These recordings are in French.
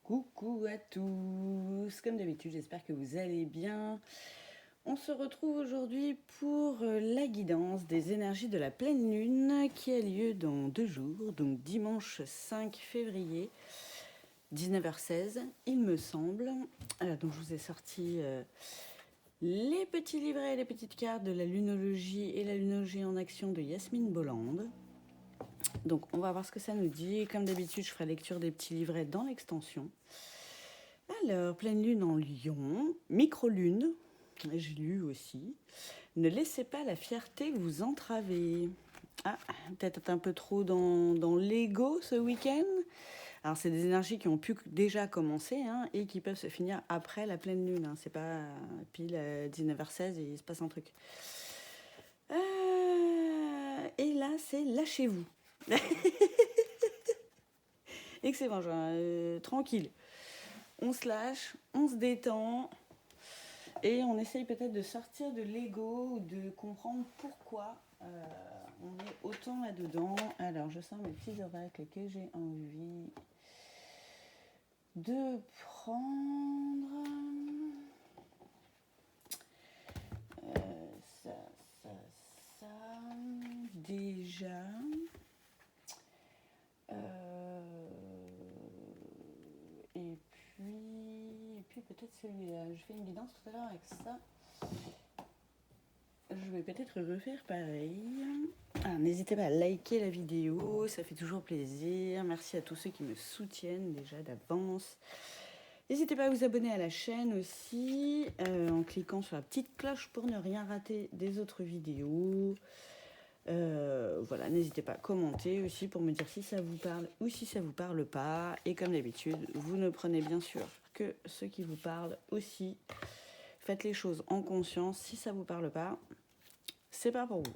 Coucou à tous, comme d'habitude j'espère que vous allez bien. On se retrouve aujourd'hui pour la guidance des énergies de la pleine lune qui a lieu dans 2 jours, donc dimanche 5 février, 19h16 il me semble. Donc je vous ai sorti les petits livrets et les petites cartes de la lunologie et la lunologie en action de Yasmine Bolland. Donc on va voir ce que ça nous dit. Comme d'habitude, je ferai lecture des petits livrets dans l'extension. Alors, pleine lune en Lion, micro-lune, j'ai lu aussi. Ne laissez pas la fierté vous entraver. Ah, peut-être un peu trop dans l'ego ce week-end. Alors, c'est des énergies qui ont pu déjà commencer et qui peuvent se finir après la pleine lune. C'est pas pile à 19h16 et il se passe un truc. Et là, c'est lâchez-vous. Excellent, tranquille. On se lâche, on se détend et on essaye peut-être de sortir de l'ego ou de comprendre pourquoi on est autant là-dedans. Alors, je sens mes petits oracles que j'ai envie de prendre. Ça. Déjà. Et puis peut-être celui-là. Je fais une guidance tout à l'heure avec ça. Je vais peut-être refaire pareil. N'hésitez pas à liker la vidéo, ça fait toujours plaisir. Merci à tous ceux qui me soutiennent déjà d'avance. N'hésitez pas à vous abonner à la chaîne aussi, en cliquant sur la petite cloche pour ne rien rater des autres vidéos. Voilà, n'hésitez pas à commenter aussi pour me dire si ça vous parle ou si ça vous parle pas. Et comme d'habitude, vous ne prenez bien sûr que ce qui vous parle aussi. Faites les choses en conscience. Si ça vous parle pas, c'est pas pour vous.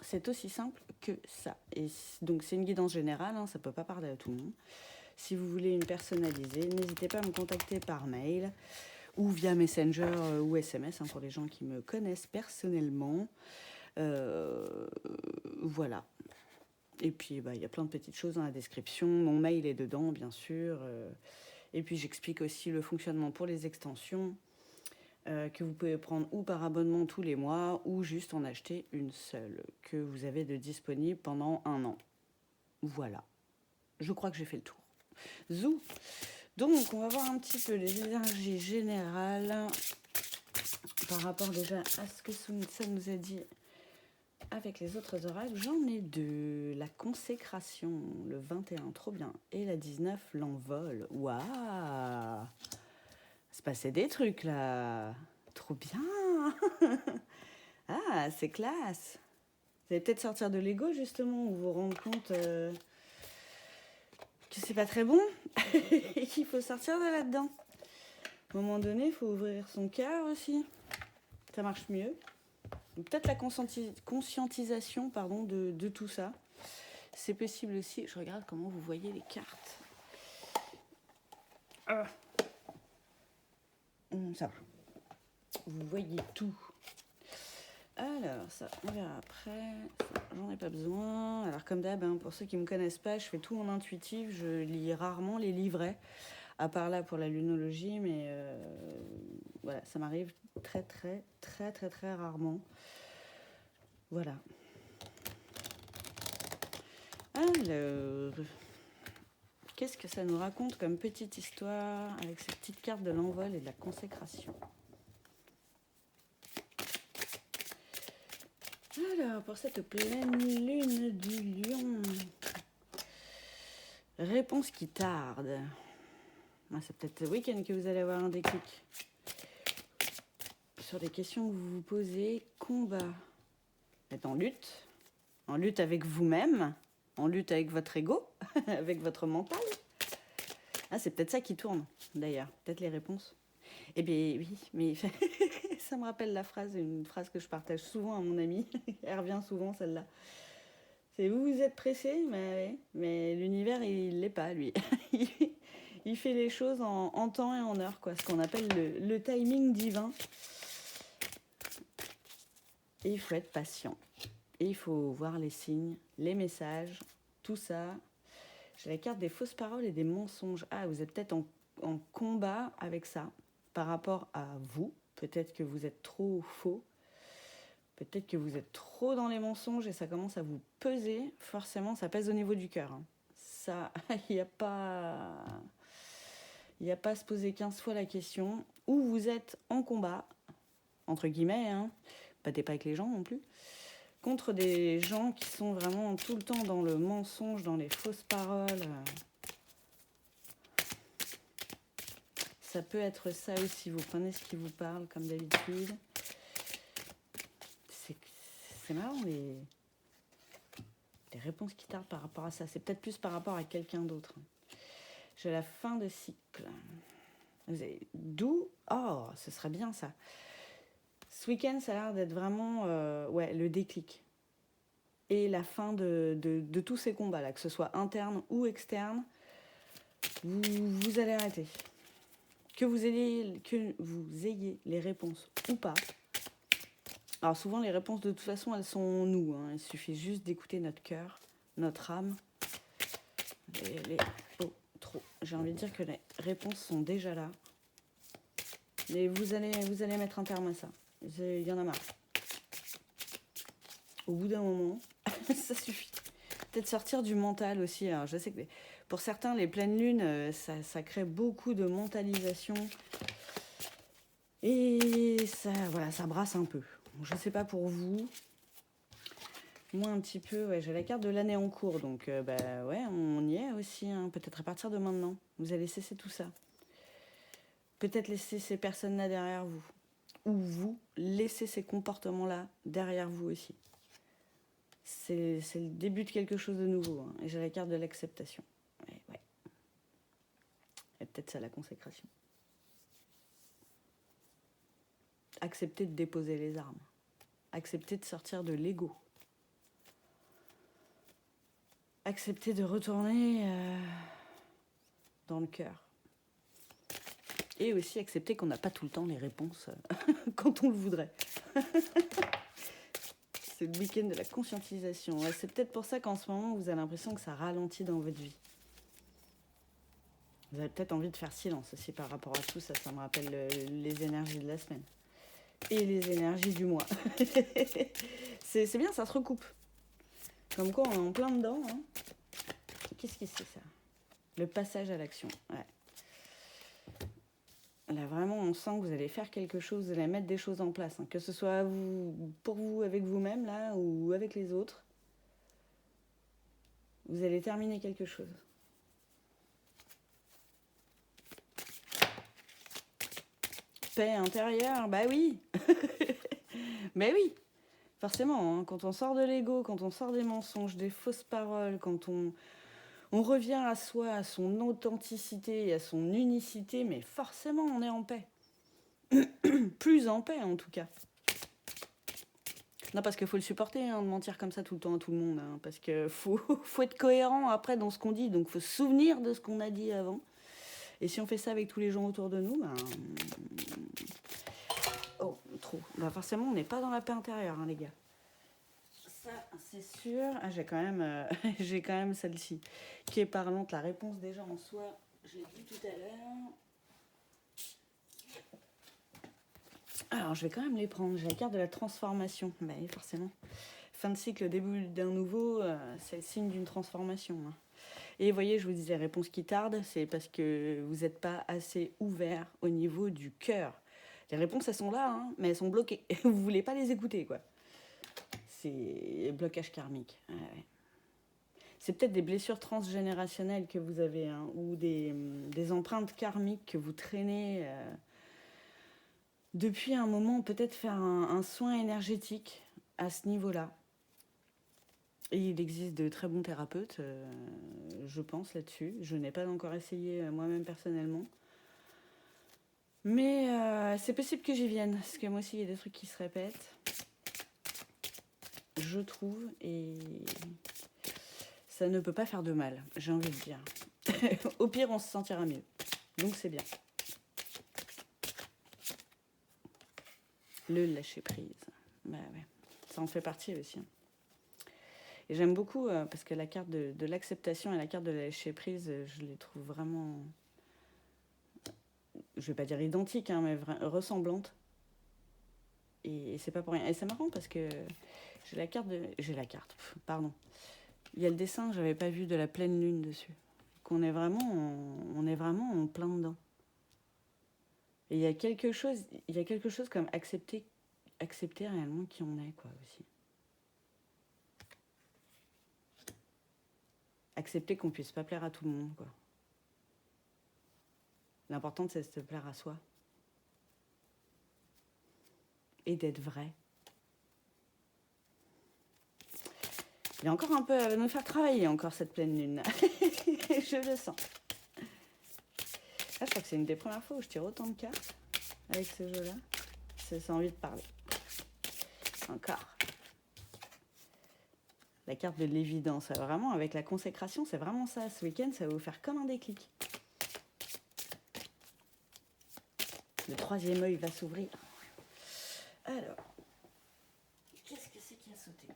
C'est aussi simple que ça. Et donc c'est une guidance générale, ça peut pas parler à tout le monde. Si vous voulez une personnalisée, n'hésitez pas à me contacter par mail ou via Messenger ou SMS pour les gens qui me connaissent personnellement. Voilà. Et puis il y a plein de petites choses dans la description. Mon mail est dedans, bien sûr. Et puis j'explique aussi le fonctionnement pour les extensions. Que vous pouvez prendre ou par abonnement tous les mois ou juste en acheter une seule que vous avez de disponible pendant 1 an. Voilà. Je crois que j'ai fait le tour. Zou. Donc on va voir un petit peu les énergies générales par rapport déjà à ce que ça nous a dit avec les autres oracles. J'en ai 2. La consécration, le 21, trop bien. Et la 19, l'envol. Waouh! Se passait des trucs là. Trop bien. Ah, c'est classe. Vous allez peut-être sortir de l'ego justement, ou vous rendre compte que c'est pas très bon et qu'il faut sortir de là-dedans. À un moment donné, il faut ouvrir son cœur aussi. Ça marche mieux. Peut-être la conscientisation de tout ça. C'est possible aussi. Je regarde comment vous voyez les cartes. Ça va. Vous voyez tout. Alors, ça, on verra après. J'en ai pas besoin. Alors, comme d'hab, pour ceux qui ne me connaissent pas, je fais tout en intuitif. Je lis rarement les livrets, à part là pour la lunologie, mais voilà, ça m'arrive très, très, très, très, très rarement. Voilà. Alors, qu'est-ce que ça nous raconte comme petite histoire avec ces petites cartes de l'envol et de la consécration? Alors, pour cette pleine lune du lion, réponse qui tarde. C'est peut-être ce week-end que vous allez avoir un déclic. Sur les questions que vous vous posez, combat. Vous êtes en lutte avec vous-même, en lutte avec votre ego, avec votre mental. C'est peut-être ça qui tourne, d'ailleurs, peut-être les réponses. Eh bien oui, mais ça me rappelle une phrase que je partage souvent à mon ami. Elle revient souvent, celle-là. C'est vous êtes pressé, mais l'univers, il l'est pas, lui. Il fait les choses en temps et en heure, ce qu'on appelle le timing divin. Et il faut être patient. Et il faut voir les signes, les messages, tout ça. J'ai la carte des fausses paroles et des mensonges. Ah, vous êtes peut-être en combat avec ça par rapport à vous. Peut-être que vous êtes trop faux. Peut-être que vous êtes trop dans les mensonges et ça commence à vous peser. Forcément, ça pèse au niveau du cœur. Hein. Ça, il n'y a pas... Il n'y a pas à se poser 15 fois la question. Ou vous êtes en combat, entre guillemets, hein, battez pas avec les gens non plus, contre des gens qui sont vraiment tout le temps dans le mensonge, dans les fausses paroles. Ça peut être ça aussi, vous prenez ce qui vous parle comme d'habitude. C'est marrant les réponses qui tardent par rapport à ça. C'est peut-être plus par rapport à quelqu'un d'autre. J'ai la fin de cycle. D'où, oh, ce serait bien ça. Ce week-end, ça a l'air d'être vraiment le déclic. Et la fin de tous ces combats-là, que ce soit interne ou externe, vous allez arrêter. Que vous ayez les réponses ou pas. Alors souvent, les réponses, de toute façon, elles sont en nous. Hein. Il suffit juste d'écouter notre cœur, notre âme. J'ai envie de dire que les réponses sont déjà là. Mais vous allez mettre un terme à ça. Il y en a marre. Au bout d'un moment, ça suffit. Peut-être sortir du mental aussi. Alors, je sais que pour certains, les pleines lunes, ça crée beaucoup de mentalisation. Et ça brasse un peu. Je ne sais pas pour vous. Moi, un petit peu, j'ai la carte de l'année en cours. Donc, on y est aussi. Hein. Peut-être à partir de maintenant, vous allez cesser tout ça. Peut-être laisser ces personnes-là derrière vous. Ou vous laissez ces comportements-là derrière vous aussi. C'est le début de quelque chose de nouveau. Hein. Et j'ai la carte de l'acceptation. Ouais. Et peut-être ça la consécration. Accepter de déposer les armes. Accepter de sortir de l'ego. Accepter de retourner dans le cœur. Et aussi accepter qu'on n'a pas tout le temps les réponses quand on le voudrait. C'est le week-end de la conscientisation. Ouais, c'est peut-être pour ça qu'en ce moment, vous avez l'impression que ça ralentit dans votre vie. Vous avez peut-être envie de faire silence aussi par rapport à tout ça. Ça me rappelle les énergies de la semaine. Et les énergies du mois. C'est bien, ça se recoupe. Comme quoi, on est en plein dedans. Hein. Qu'est-ce que c'est ça? Le passage à l'action. Ouais. Là, vraiment, on sent que vous allez faire quelque chose, vous allez mettre des choses en place. Hein, que ce soit pour vous, avec vous-même, là, ou avec les autres. Vous allez terminer quelque chose. Paix intérieure, bah oui. Mais oui, forcément, hein, quand on sort de l'ego, quand on sort des mensonges, des fausses paroles, quand on revient à soi, à son authenticité, à son unicité, mais forcément, on est en paix. Plus en paix, en tout cas. Non, parce qu'il faut le supporter, hein, de mentir comme ça tout le temps à tout le monde. Hein, parce qu'il faut être cohérent après dans ce qu'on dit. Donc, il faut se souvenir de ce qu'on a dit avant. Et si on fait ça avec tous les gens autour de nous, trop. Bah, forcément, on n'est pas dans la paix intérieure, hein, les gars. Ça, c'est sûr. Ah, j'ai quand même celle-ci qui est parlante. La réponse, déjà, en soi, je l'ai dit tout à l'heure. Alors, je vais quand même les prendre. J'ai la carte de la transformation. Bah, forcément. Fin de cycle, début d'un nouveau, c'est le signe d'une transformation. Hein. Et vous voyez, je vous disais, réponse qui tarde, c'est parce que vous n'êtes pas assez ouvert au niveau du cœur. Les réponses, elles sont là, hein, mais elles sont bloquées. Vous ne voulez pas les écouter, quoi. C'est blocage karmique. Ouais. C'est peut-être des blessures transgénérationnelles que vous avez, hein, ou des empreintes karmiques que vous traînez depuis un moment. Peut-être faire un soin énergétique à ce niveau-là. Et il existe de très bons thérapeutes, je pense, là-dessus. Je n'ai pas encore essayé moi-même personnellement. Mais c'est possible que j'y vienne, parce que moi aussi, il y a des trucs qui se répètent. Je trouve, et ça ne peut pas faire de mal, j'ai envie de dire. Au pire, on se sentira mieux. Donc c'est bien. Le lâcher prise. Bah ouais, ça en fait partie aussi. Hein. Et j'aime beaucoup parce que la carte de l'acceptation et la carte de la lâcher prise, je les trouve vraiment, je vais pas dire identiques, hein, mais ressemblantes. Et c'est pas pour rien. Et c'est marrant parce que j'ai la carte, pardon. Il y a le dessin, j'avais pas vu de la pleine lune dessus. Qu'on est vraiment, on est vraiment en plein dedans. Et il y a quelque chose comme accepter réellement qui on est, quoi, aussi. Accepter qu'on puisse pas plaire à tout le monde, quoi. L'important, c'est de se plaire à soi. Et d'être vrai. Il y a encore un peu à nous faire travailler, encore, cette pleine lune. Je le sens. Là, je crois que c'est une des premières fois où je tire autant de cartes avec ce jeu-là. C'est envie de parler. Encore. La carte de l'évidence, vraiment, avec la consécration, c'est vraiment ça. Ce week-end, ça va vous faire comme un déclic. Le troisième œil va s'ouvrir. Alors, qu'est-ce que c'est qui a sauté?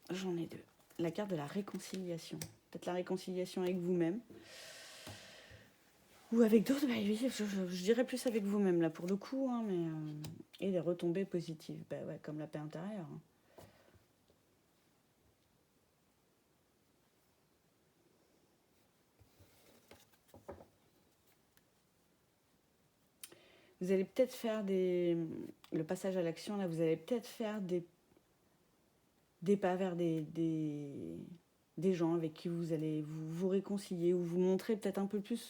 J'en ai deux. La carte de la réconciliation. Peut-être la réconciliation avec vous-même. Ou avec d'autres, bah, je dirais plus avec vous-même, là, pour le coup. Hein, mais, et des retombées positives, bah, ouais, comme la paix intérieure. Hein. Vous allez peut-être faire le passage à l'action, là, vous allez peut-être faire des pas vers des gens avec qui vous allez vous réconcilier ou vous montrer peut-être un peu plus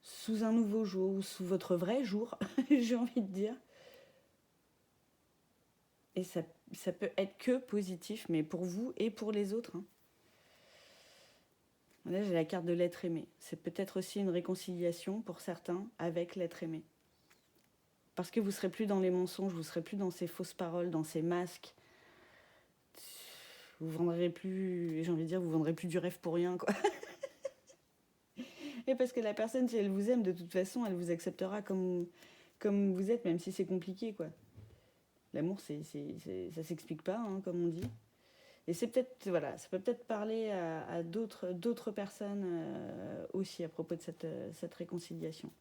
sous un nouveau jour ou sous votre vrai jour, j'ai envie de dire. Et ça peut être que positif, mais pour vous et pour les autres. Hein. Là, j'ai la carte de l'être aimé. C'est peut-être aussi une réconciliation pour certains avec l'être aimé. Parce que vous ne serez plus dans les mensonges, vous ne serez plus dans ces fausses paroles, dans ces masques. Vous vendrez plus, j'ai envie de dire, vous vendrez plus du rêve pour rien, quoi. Et parce que la personne, si elle vous aime, de toute façon, elle vous acceptera comme vous êtes, même si c'est compliqué, quoi. L'amour, ça s'explique pas, hein, comme on dit. Et c'est peut-être, voilà, ça peut peut-être parler à d'autres personnes aussi à propos de cette réconciliation.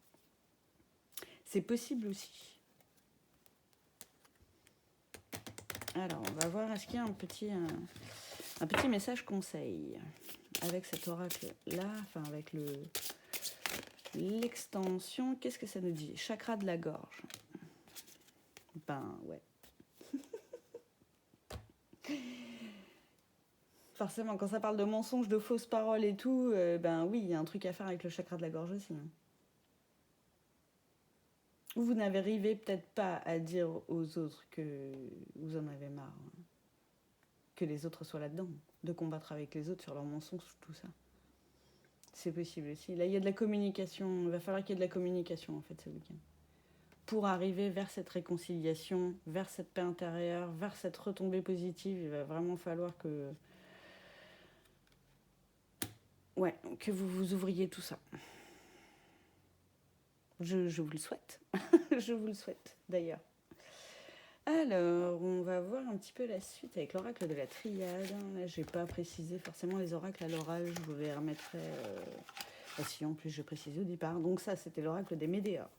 C'est possible aussi. Alors, on va voir, est-ce qu'il y a un petit message conseil avec cet oracle-là, enfin avec l'extension. Qu'est-ce que ça nous dit? Chakra de la gorge. Ben, ouais. Forcément, quand ça parle de mensonges, de fausses paroles et tout, ben oui, il y a un truc à faire avec le chakra de la gorge aussi. Hein. Vous n'arrivez peut-être pas à dire aux autres que vous en avez marre. Hein. Que les autres soient là-dedans. De combattre avec les autres sur leurs mensonges, tout ça. C'est possible aussi. Là, il y a de la communication. Il va falloir qu'il y ait de la communication, en fait, ce week-end. Pour arriver vers cette réconciliation, vers cette paix intérieure, vers cette retombée positive, il va vraiment falloir que... Ouais, que vous vous ouvriez tout ça. Je vous le souhaite. Je vous le souhaite, d'ailleurs. Alors, on va voir un petit peu la suite avec l'oracle de la triade. Là, je n'ai pas précisé forcément les oracles à l'oral. Je vous les remettrai... si, en plus, je précise au départ. Donc ça, c'était l'oracle des Médéors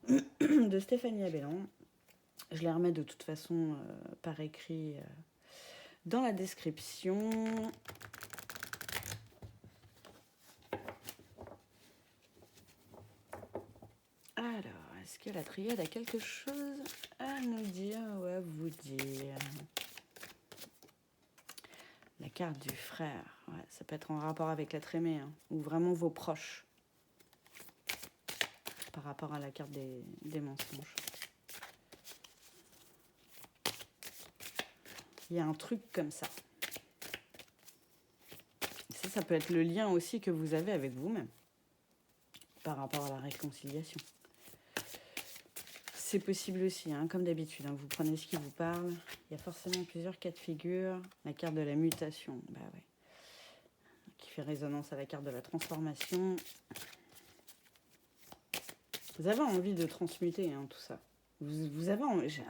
de Stéphanie Abellan. Je les remets de toute façon par écrit dans la description. Alors, est-ce que la triade a quelque chose à nous dire ou à vous dire? La carte du frère, ouais, ça peut être en rapport avec l'être aimé, hein, ou vraiment vos proches, par rapport à la carte des mensonges. Il y a un truc comme ça. Ça peut être le lien aussi que vous avez avec vous-même, par rapport à la réconciliation. C'est possible aussi, hein, comme d'habitude, hein, vous prenez ce qui vous parle. Il y a forcément plusieurs cas de figure. La carte de la mutation, bah ouais, qui fait résonance à la carte de la transformation. Vous avez envie de transmuter, hein, tout ça. Vous avez envie, j'ai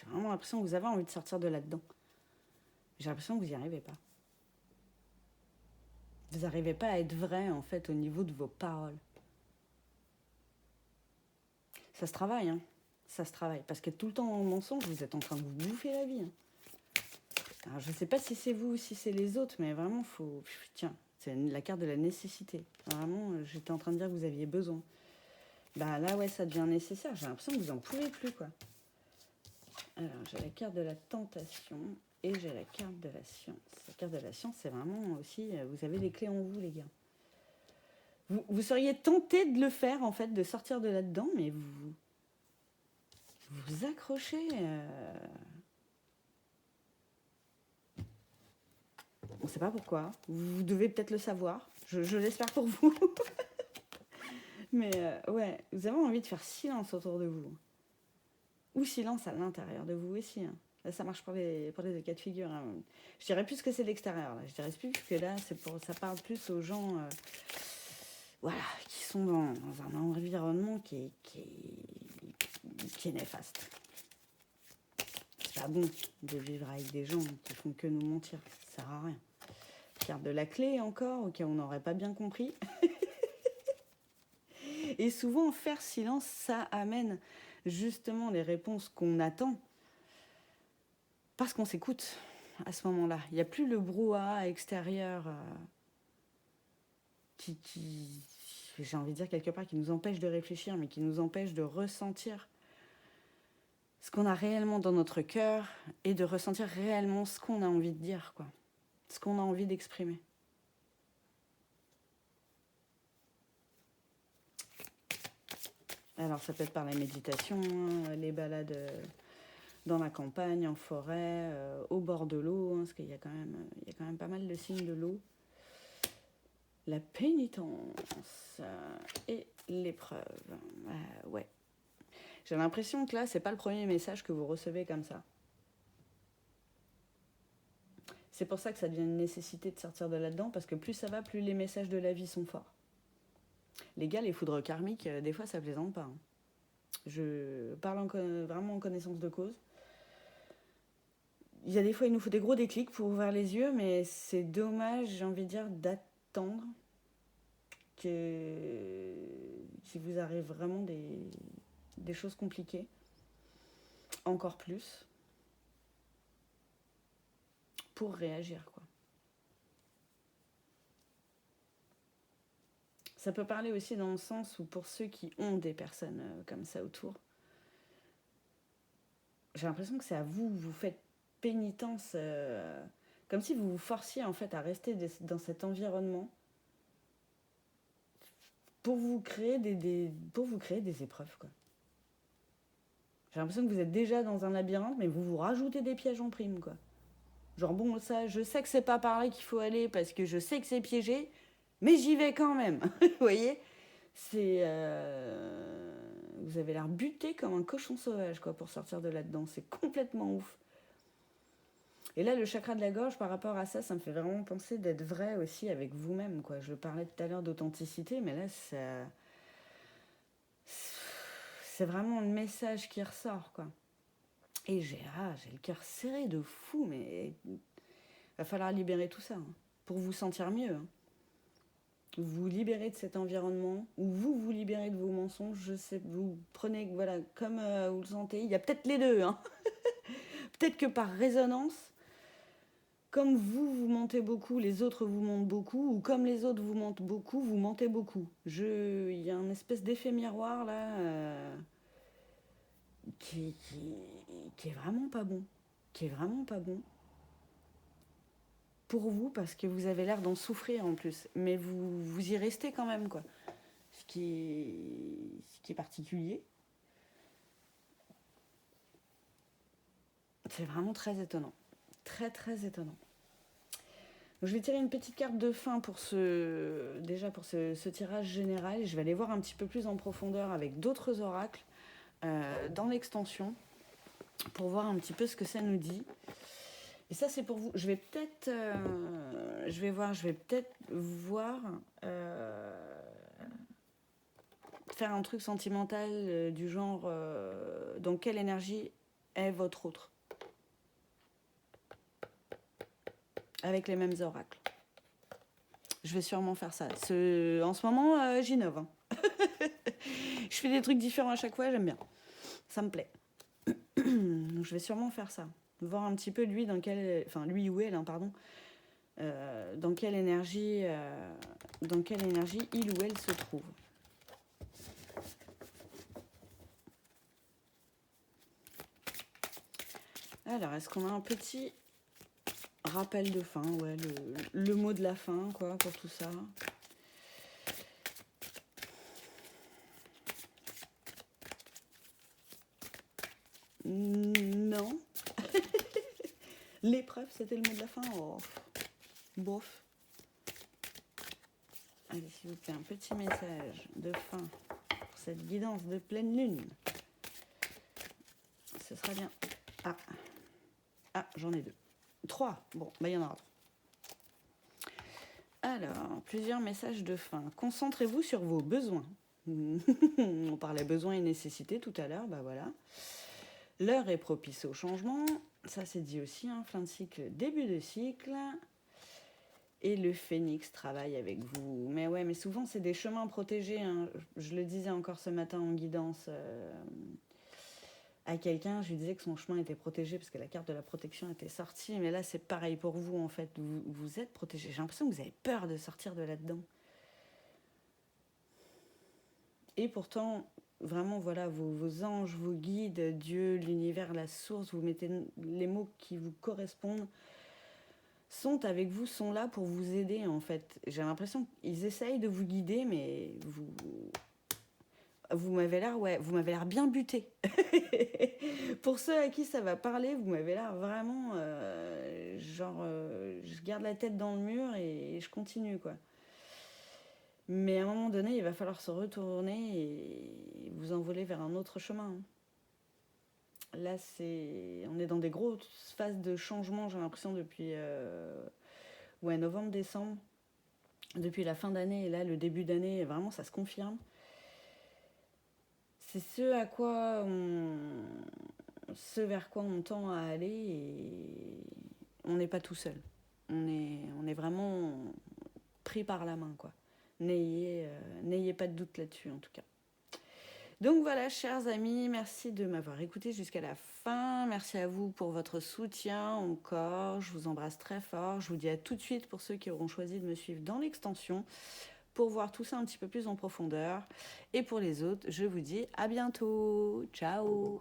vraiment l'impression que vous avez envie de sortir de là-dedans. J'ai l'impression que vous n'y arrivez pas. Vous n'arrivez pas à être vrai, en fait, au niveau de vos paroles. Ça se travaille, hein. Ça se travaille. Parce qu'être tout le temps en mensonge, vous êtes en train de vous bouffer la vie. Hein. Alors, je ne sais pas si c'est vous ou si c'est les autres, mais vraiment, faut... Tiens, c'est la carte de la nécessité. Vraiment, j'étais en train de dire que vous aviez besoin. Bah là, ouais, ça devient nécessaire. J'ai l'impression que vous n'en pouvez plus, quoi. Alors, j'ai la carte de la tentation et j'ai la carte de la science. La carte de la science, c'est vraiment aussi... Vous avez les clés en vous, les gars. Vous seriez tenté de le faire, en fait, de sortir de là-dedans, mais vous accrochez... On ne sait pas pourquoi. Vous devez peut-être le savoir. Je l'espère pour vous. Mais ouais, vous avez envie de faire silence autour de vous. Ou silence à l'intérieur de vous aussi. Hein. Là, ça marche pour les deux cas de figure. Hein. Je dirais plus que c'est l'extérieur. Là. Je dirais plus que là, ça parle plus aux gens voilà, qui sont dans un environnement qui est néfaste. C'est pas bon de vivre avec des gens qui font que nous mentir. Ça sert à rien. Carte de la clé encore, au cas où on n'aurait pas bien compris. Et souvent, faire silence, ça amène justement les réponses qu'on attend parce qu'on s'écoute à ce moment-là. Il n'y a plus le brouhaha extérieur qui, j'ai envie de dire quelque part, qui nous empêche de réfléchir, mais qui nous empêche de ressentir ce qu'on a réellement dans notre cœur et de ressentir réellement ce qu'on a envie de dire, quoi. Ce qu'on a envie d'exprimer. Alors ça peut être par la méditation, hein, les balades dans la campagne, en forêt, au bord de l'eau, hein, parce qu'il y a quand même pas mal de signes de l'eau. La pénitence et l'épreuve. Ouais. J'ai l'impression que là, c'est pas le premier message que vous recevez comme ça. C'est pour ça que ça devient une nécessité de sortir de là-dedans, parce que plus ça va, plus les messages de la vie sont forts. Les gars, les foudres karmiques, des fois, ça plaisante pas. Hein. Je parle vraiment en connaissance de cause. Il y a des fois, il nous faut des gros déclics pour ouvrir les yeux, mais c'est dommage, j'ai envie de dire, d'attendre qu'il vous arrive vraiment des choses compliquées. Encore plus. Pour réagir, quoi. Ça peut parler aussi dans le sens où pour ceux qui ont des personnes comme ça autour, j'ai l'impression que c'est à vous, vous faites pénitence, comme si vous vous forciez en fait à rester dans cet environnement pour vous créer des épreuves, quoi. J'ai l'impression que vous êtes déjà dans un labyrinthe, mais vous rajoutez des pièges en prime, quoi. Genre bon, ça, je sais que c'est pas par là qu'il faut aller parce que je sais que c'est piégé, mais j'y vais quand même. Vous voyez, c'est vous avez l'air buté comme un cochon sauvage, quoi, pour sortir de là-dedans. C'est complètement ouf. Et là, le chakra de la gorge, par rapport à ça, ça me fait vraiment penser d'être vrai aussi avec vous-même, quoi. Je parlais tout à l'heure d'authenticité, mais là, c'est vraiment le message qui ressort, quoi. Et j'ai le cœur serré de fou, mais il va falloir libérer tout ça, hein, pour vous sentir mieux. Hein. Vous libérez de cet environnement, ou vous libérez de vos mensonges, je sais, vous prenez, voilà, comme vous le sentez. Il y a peut-être les deux, hein. Peut-être que par résonance, comme vous mentez beaucoup, les autres vous mentent beaucoup, ou comme les autres vous mentent beaucoup, vous mentez beaucoup. Il y a une espèce d'effet miroir, là, qui est vraiment pas bon. Qui est vraiment pas bon. Pour vous, parce que vous avez l'air d'en souffrir en plus. Mais vous y restez quand même, quoi. Ce qui est particulier. C'est vraiment très étonnant. Très, très étonnant. Donc, je vais tirer une petite carte de fin pour ce tirage général. Je vais aller voir un petit peu plus en profondeur avec d'autres oracles dans l'extension pour voir un petit peu ce que ça nous dit. Et ça, c'est pour vous. Je vais peut-être voir faire un truc sentimental du genre dans quelle énergie est votre autre, avec les mêmes oracles. Je vais sûrement faire ça. En ce moment, j'innove. Hein. Je fais des trucs différents à chaque fois, j'aime bien. Ça me plaît. Donc, je vais sûrement faire ça. Voir un petit peu lui dans quelle... Enfin, lui ou elle, hein, pardon. Dans quelle énergie il ou elle se trouve. Alors, est-ce qu'on a un petit rappel de fin, ouais, le mot de la fin, quoi, pour tout ça. Non. L'épreuve, c'était le mot de la fin. Oh. Bof. Allez, s'il vous plaît, un petit message de fin pour cette guidance de pleine lune. Ce sera bien. Ah, j'en ai 2. 3. Bon, bah il y en aura 3. Alors, plusieurs messages de fin. Concentrez-vous sur vos besoins. On parlait besoins et nécessités tout à l'heure, bah voilà. L'heure est propice au changement. Ça, c'est dit aussi, hein, fin de cycle, début de cycle. Et le phénix travaille avec vous. Mais ouais, mais souvent, c'est des chemins protégés. Hein. Je le disais encore ce matin en guidance à quelqu'un. Je lui disais que son chemin était protégé parce que la carte de la protection était sortie. Mais là, c'est pareil pour vous, en fait. Vous êtes protégé. J'ai l'impression que vous avez peur de sortir de là-dedans. Et pourtant, vraiment, voilà, vos anges, vos guides, Dieu, l'univers, la source, vous mettez les mots qui vous correspondent, sont avec vous, sont là pour vous aider, en fait. J'ai l'impression qu'ils essayent de vous guider, mais vous m'avez l'air bien buté. Pour ceux à qui ça va parler, vous m'avez l'air vraiment je garde la tête dans le mur et je continue, quoi. Mais à un moment donné, il va falloir se retourner et vous envoler vers un autre chemin. Là, on est dans des grosses phases de changement, j'ai l'impression, depuis novembre-décembre. Depuis la fin d'année et là, le début d'année, vraiment, ça se confirme. C'est ce vers quoi on tend à aller et on n'est pas tout seul. On est vraiment pris par la main, quoi. N'ayez pas de doute là-dessus, en tout cas. Donc voilà, chers amis, merci de m'avoir écouté jusqu'à la fin. Merci à vous pour votre soutien encore. Je vous embrasse très fort. Je vous dis à tout de suite pour ceux qui auront choisi de me suivre dans l'extension pour voir tout ça un petit peu plus en profondeur. Et pour les autres, je vous dis à bientôt. Ciao!